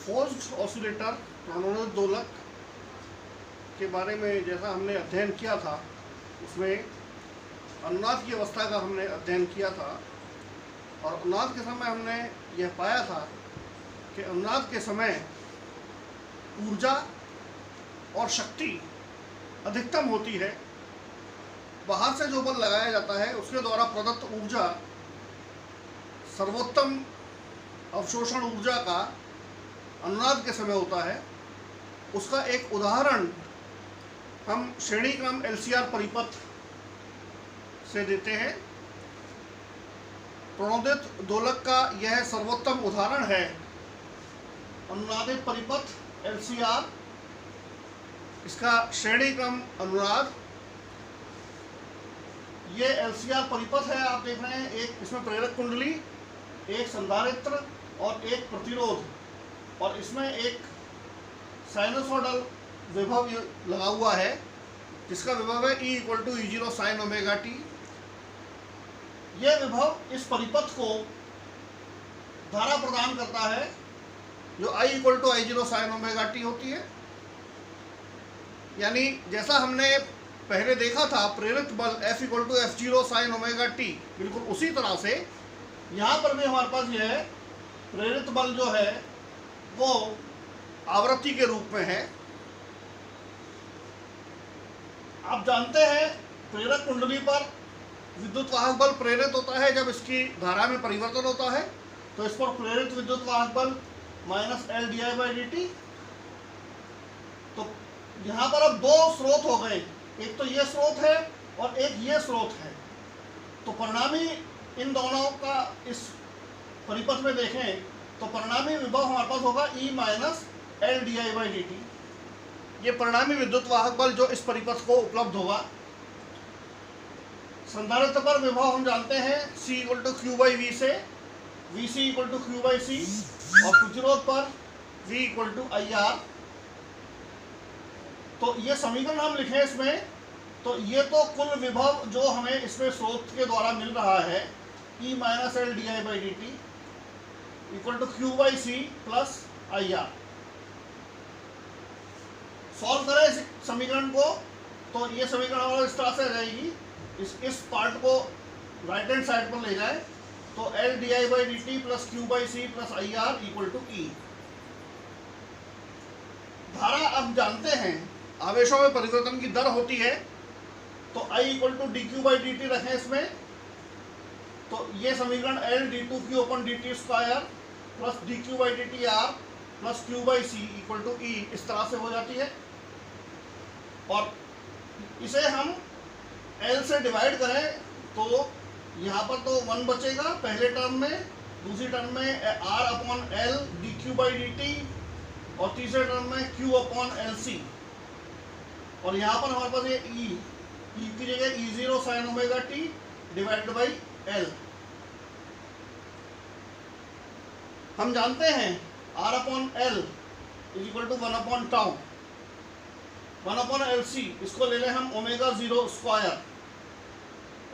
Forced oscillator प्रणोदित दोलक के बारे में जैसा हमने अध्ययन किया था, उसमें अनुनाद की अवस्था का हमने अध्ययन किया था। और अनुनाद के समय हमने यह पाया था कि अनुनाद के समय ऊर्जा और शक्ति अधिकतम होती है। बाहर से जो बल लगाया जाता है उसके द्वारा प्रदत्त ऊर्जा सर्वोत्तम अवशोषण ऊर्जा का अनुनाद के समय होता है। उसका एक उदाहरण हम श्रेणी क्रम LCR परिपथ से देते हैं। प्रणोदित दोलक का यह सर्वोत्तम उदाहरण है अनुनादित परिपथ LCR। इसका श्रेणी क्रम अनुनाद, ये LCR परिपथ है। आप देख रहे हैं, एक इसमें प्रेरक कुंडली, एक संधारित्र और एक प्रतिरोध, और इसमें एक साइनसोइडल विभव लगा हुआ है जिसका विभव है E = E0 sin ωt। यह विभव इस परिपथ को धारा प्रदान करता है जो I = I0 sin ωt होती है। यानी जैसा हमने पहले देखा था प्रेरित बल F = F0 sin ωt, बिल्कुल उसी तरह से यहाँ पर भी हमारे पास यह प्रेरित बल जो है वो आवृत्ति के रूप में है। आप जानते हैं प्रेरक कुंडली पर विद्युत वाहक बल प्रेरित होता है जब इसकी धारा में परिवर्तन होता है, तो इस पर प्रेरित विद्युत वाहक बल -L/dt। तो यहाँ पर अब दो स्रोत हो गए, एक तो ये स्रोत है और एक ये स्रोत है। तो परिणामी इन दोनों का इस परिपथ में देखें तो परिणामी विभव हमारे पास होगा E -L/dt। ये परिणामी विद्युत वाहक बल जो इस परिपथ को उपलब्ध होगा। संधारित्र पर विभव हम जानते हैं C = Q/V से, Vc = Q/C, और प्रतिरोध पर V = IR। तो ये समीकरण हम लिखें इसमें, तो ये तो कुल विभव जो हमें इसमें स्रोत के द्वारा मिल रहा है E -L/dt = Q/C + IR। Solve करें इस समीकरण को तो ये समीकरण हमारा इस तरह से आ जाएगी। इस पार्ट को राइट हैंड साइड पर ले जाए तो L/dt + Q/C + IR = E। धारा अब जानते हैं आवेशों में परिवर्तन की दर होती है, तो I = dQ/dt रखें इसमें, तो ये समीकरण L/d2Q/dt² + dQ/dt/R + Q/C = E इस तरह से हो जाती है। और इसे हम L से डिवाइड करें तो यहाँ पर तो 1 बचेगा पहले टर्म में, दूसरी टर्म में R/L dQ/dt, और तीसरे टर्म में Q/LC, और यहाँ पर हमारे पास ये E की जगह E0 sin ωt / L। हम जानते हैं R/L = 1/τ, 1/LC इसको ले लें हम ω02,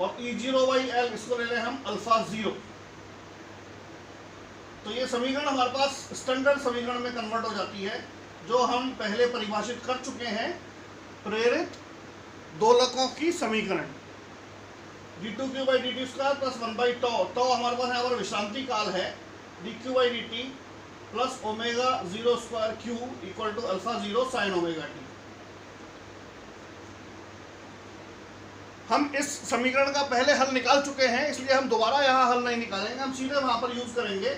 और E0/L इसको ले लें हम α0। तो ये समीकरण हमारे पास स्टैंडर्ड समीकरण में कन्वर्ट हो जाती है, जो हम पहले परिभाषित कर चुके हैं प्रेरित दोलकों की समीकरण। d2Q/dt² + 1/τ हमारे पास यहाँ पर विश्रांति काल है, dQ/dt + ω02Q = α0 sin ωt। हम इस समीकरण का पहले हल निकाल चुके हैं, इसलिए हम दोबारा यहाँ हल नहीं निकालेंगे, हम सीधे वहाँ पर यूज करेंगे।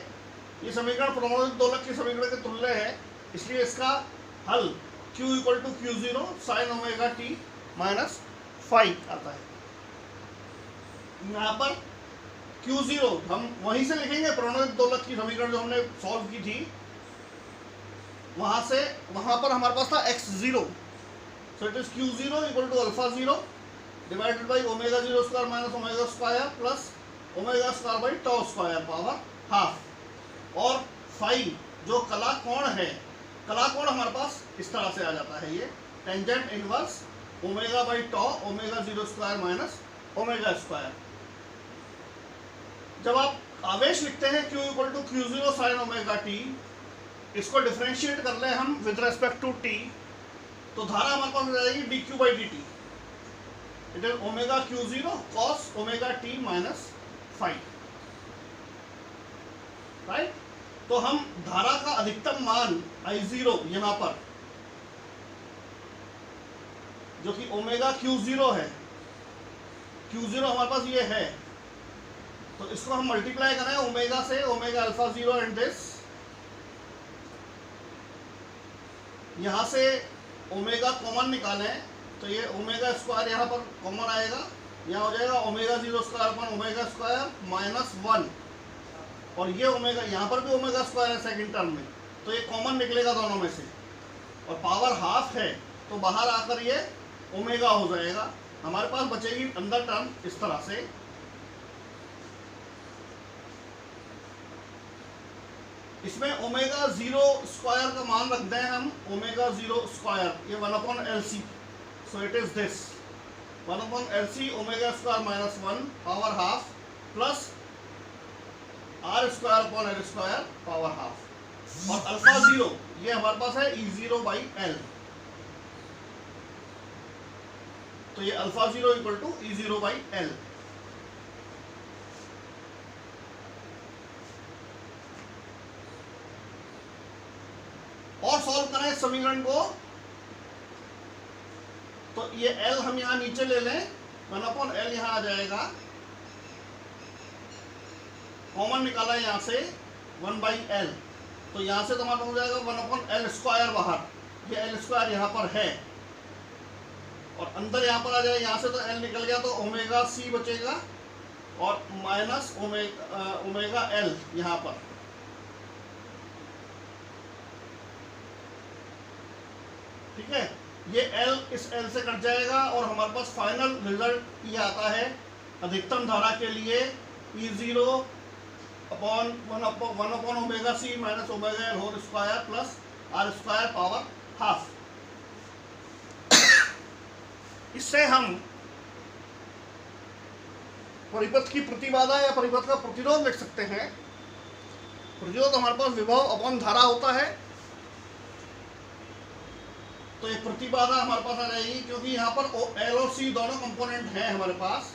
ये समीकरण प्रणोदित दोलक के समीकरण के तुल्य है, इसलिए इसका हल Q = Q0 sin ωt - phi आता है। यहाँ पर Q0 हम वहीं से लिखेंगे, प्रणोदित दोलक की समीकरण जो हमने सॉल्व की थी वहाँ से, वहाँ पर हमारे पास था x0, so it is Q0 = α0 divided by ω02 - ω2 plus ω2/τ² power ½। और फाई जो कला कोण है, कला कोण हमारे पास इस तरह से आ जाता है, ये टेंजेंट इनवर्स ω/τ ω02 - ω2। जब आप आवेश लिखते हैं Q = Q0 sin ωt, इसको डिफरेंशिएट कर ले हम विद रेस्पेक्ट टू टी, तो धारा हमारे पास हो जाएगी D Q by D T, it is omega cube zero cos omega t minus five, right. तो हम धारा का अधिकतम मान आई जीरो यहां पर, जो कि ओमेगा क्यू जीरो है, क्यू जीरो हमारे पास ये है, तो इसको हम मल्टीप्लाई करें ओमेगा से, omega alpha zero and this, यहां से ओमेगा कॉमन निकालें तो ये ओमेगा स्क्वायर यहाँ पर कॉमन आएगा, यहाँ हो जाएगा omega zero square upon omega square minus one, और ये ओमेगा यहाँ पर भी ओमेगा स्क्वायर है सेकंड टर्म में, तो ये कॉमन निकलेगा दोनों में से, और पावर हाफ है तो बाहर आकर ये ओमेगा हो जाएगा, हमारे पास बचेगी अंदर टर्म इस तरह से। इसमें ओमेगा जीरो स्क्वायर का मान रख दें हम, ओमेगा जीरो स्क्वायर, ये 1/LC, so it is this 1/LC omega square minus one power half plus are square upon l square power half, और अल्फा जीरो ये हमारे पास है ई जीरो बाई एल, तो ये alpha zero equal to e zero by l. और solve करें इस समीकरण को, तो ये L हम यहां नीचे ले लें, 1/L यहां आ जाएगा, कॉमन निकाला यहां से 1/L, तो यहां से तो हमारा हो जाएगा 1/L स्क्वायर बाहर, ये L स्क्वायर यहां पर है, और अंदर यहां पर आ जाए, यहां से तो L निकल गया तो ओमेगा C बचेगा, और माइनस ओमेगा L यहां पर, ठीक है। ये L इस L से कट जाएगा, और हमारे पास फाइनल रिजल्ट ये आता है अधिकतम धारा के लिए E zero upon one upon omega C minus omega L whole square plus are square power half. इससे हम परिपथ की प्रतिबाधा या परिपथ का प्रतिरोध लिख सकते हैं। प्रतिरोध हमारे पास विभव अपॉन धारा होता है, तो एक प्रतिबाधा हमारे पास आ जाएगी, क्योंकि यहाँ पर एल और सी दोनों कंपोनेंट हैं हमारे पास,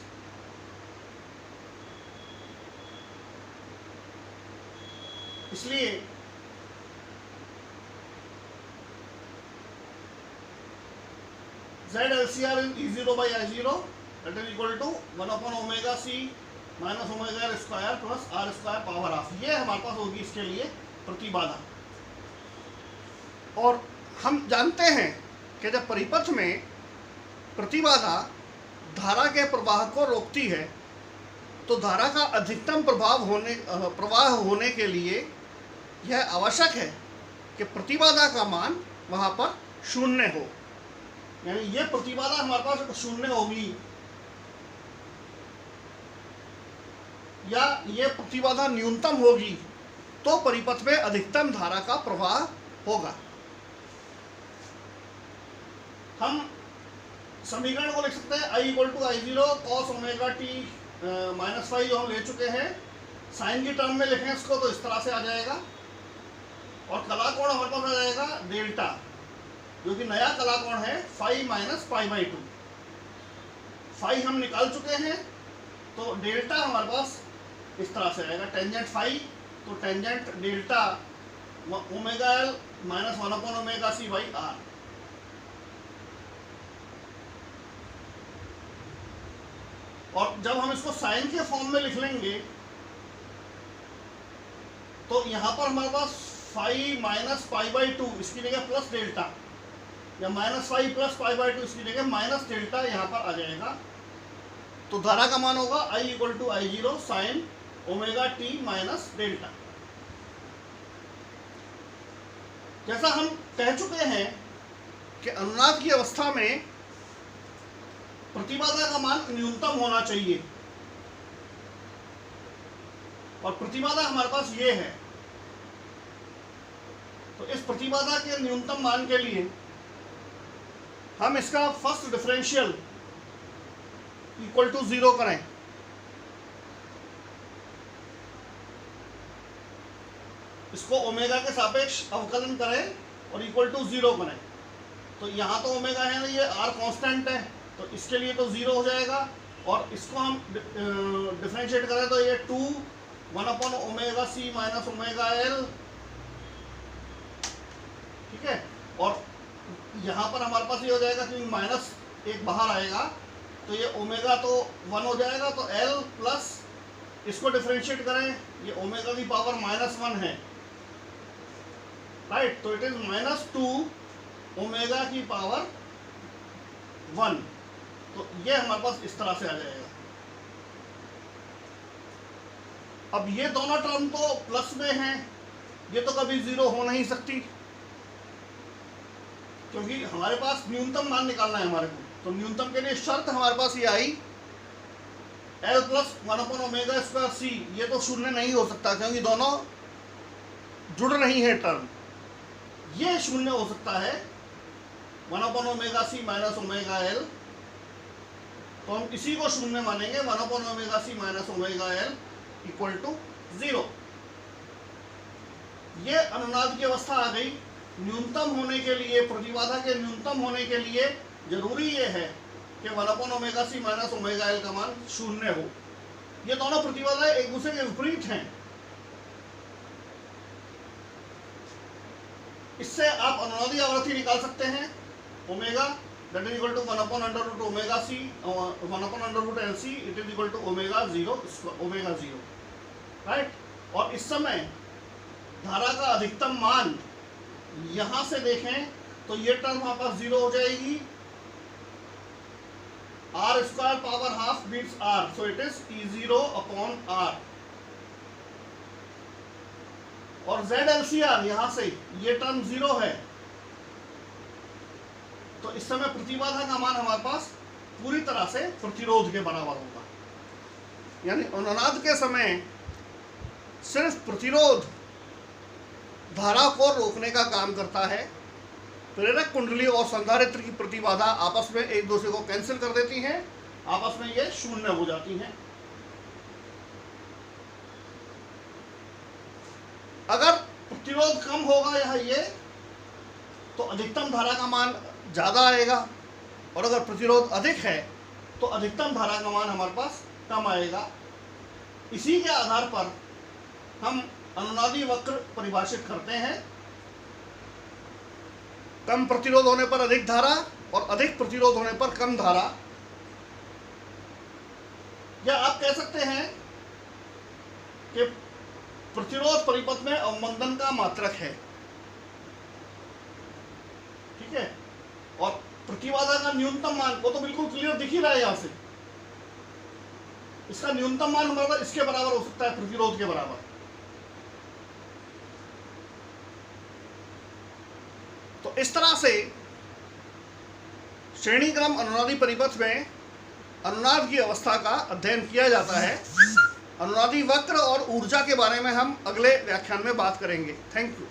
इसलिए ZLCR is E0 by I0 that is equal to 1/ओमेगा C minus omega l square plus are square power half, ये हमारे पास होगी इसके लिए प्रतिबाधा। और हम जानते हैं कि जब परिपथ में प्रतिबाधा धारा के प्रवाह को रोकती है, तो धारा का अधिकतम प्रवाह होने के लिए यह आवश्यक है कि प्रतिबाधा का मान वहाँ पर शून्य हो, यानी ये प्रतिबाधा हमारे पास शून्य होगी, या ये प्रतिबाधा न्यूनतम होगी, तो परिपथ में अधिकतम धारा का प्रवाह होगा। हम समीकरण को लिख सकते हैं I equal to i zero cos omega t minus five, जो हम ले चुके हैं, साइन की टर्म में लिखें इसको तो इस तरह से आ जाएगा, और कलाकोण हमारे पास आ जाएगा डेल्टा, जो कि नया कलाकोण है five minus pi by to. Five हम निकाल चुके हैं, तो डेल्टा हमारे पास इस तरह से आएगा, टेंजेंट फाइव, तो tangent delta omega L minus 1/ओमेगा सी बाई आर। और जब हम इसको साइन के फॉर्म में लिख लेंगे, तो यहाँ पर हमारे पास five minus pi by two इसकी जगह प्लस डेल्टा, या minus five plus pi by two इसकी जगह माइनस डेल्टा यहाँ पर आ जाएगा। तो धारा का मान होगा I equal to i zero sine omega t minus delta. जैसा हम कह चुके हैं कि अनुनाद की अवस्था में प्रतिबाधा का मान न्यूनतम होना चाहिए, और प्रतिबाधा हमारे पास ये है, तो इस प्रतिबाधा के न्यूनतम मान के लिए हम इसका फर्स्ट डिफरेंशियल इक्वल टू 0 करें, इसको ओमेगा के सापेक्ष अवकलन करें और इक्वल टू 0 बनाएं। तो यहाँ तो ओमेगा है ना, ये आर कांस्टेंट है, तो इसके लिए तो 0 हो जाएगा। और इसको हम डिफरेंशिएट करें तो ये 2 1/ओमेगा c माइनस ओमेगा एल, ठीक है। और यहाँ पर हमारे पास ये हो जाएगा कि माइनस एक बाहर आएगा, तो ये ओमेगा तो 1 हो जाएगा, तो एल प्लस इसको डिफरेंशिएट करें, ये ओमेगा की पावर -1 है, राइट। तो इट इज -2 ओमेगा की पावर 1। तो ये हमारे पास इस तरह से आ जाएगा। अब ये दोनों टर्म तो प्लस में हैं, ये तो कभी 0 हो नहीं सकती, क्योंकि हमारे पास न्यूनतम मान निकालना है हमारे को। तो न्यूनतम के लिए शर्त हमारे पास ये आई L प्लस 1/ओमेगा²c, ये तो शून्य नहीं हो सकता क्योंकि दोनों जुड़ रही है टर्म। ये शून्य हो सकता है 1/ओमेगा c माइनस ओमेगा एल, तो हम इसी को शून्य मानेंगे, 1/ओमेगा c minus omega l equal to 0। ये अनुनाद की अवस्था आ गई। न्यूनतम होने के लिए, प्रतिबाधा के न्यूनतम होने के लिए जरूरी ये है कि 1/ओमेगा c माइनस ओमेगा एल का मान शून्य हो। ये दोनों प्रतिबाधाएं एक दूसरे के विपरीत हैं। इससे आप अनुनादी आवृत्ति निकाल सकते हैं, omega that is equal to 1/√ओमेगा c 1/√LC it is equal to omega 0, right. और इस समय धारा का अधिकतम मान यहां से देखें तो ये टर्म हमारे पास 0 हो जाएगी, r² power half beats r, so it is E0/r। और ZLCR यहां से ये टर्म 0 है, तो इस समय प्रतिबाधा का मान हमारे पास पूरी तरह से प्रतिरोध के बराबर होगा। यानी अनुनाद के समय सिर्फ प्रतिरोध धारा को रोकने का काम करता है। प्रेरक कुंडली और संधारित्र की प्रतिबाधा आपस में एक दूसरे को कैंसिल कर देती हैं, आपस में ये शून्य हो जाती हैं। अगर प्रतिरोध कम होगा यहाँ ये, तो अधिकतम धारा का मान ज़्यादा आएगा, और अगर प्रतिरोध अधिक है तो अधिकतम धारा का मान हमारे पास कम आएगा। इसी के आधार पर हम अनुनादी वक्र परिभाषित करते हैं। कम प्रतिरोध होने पर अधिक धारा और अधिक प्रतिरोध होने पर कम धारा, या आप कह सकते हैं कि प्रतिरोध परिपथ में अवमंदन का मात्रक है, ठीक है। और प्रतिबाधा का न्यूनतम मान, वो तो बिल्कुल क्लियर दिख ही रहा है यहां से, इसका न्यूनतम मान हमारे पास इसके बराबर हो सकता है, प्रतिरोध के बराबर। तो इस तरह से श्रेणी क्रम अनुनादी परिपथ में अनुनाद की अवस्था का अध्ययन किया जाता है। अनुनादी वक्र और ऊर्जा के बारे में हम अगले व्याख्यान में बात करेंगे। Thank you.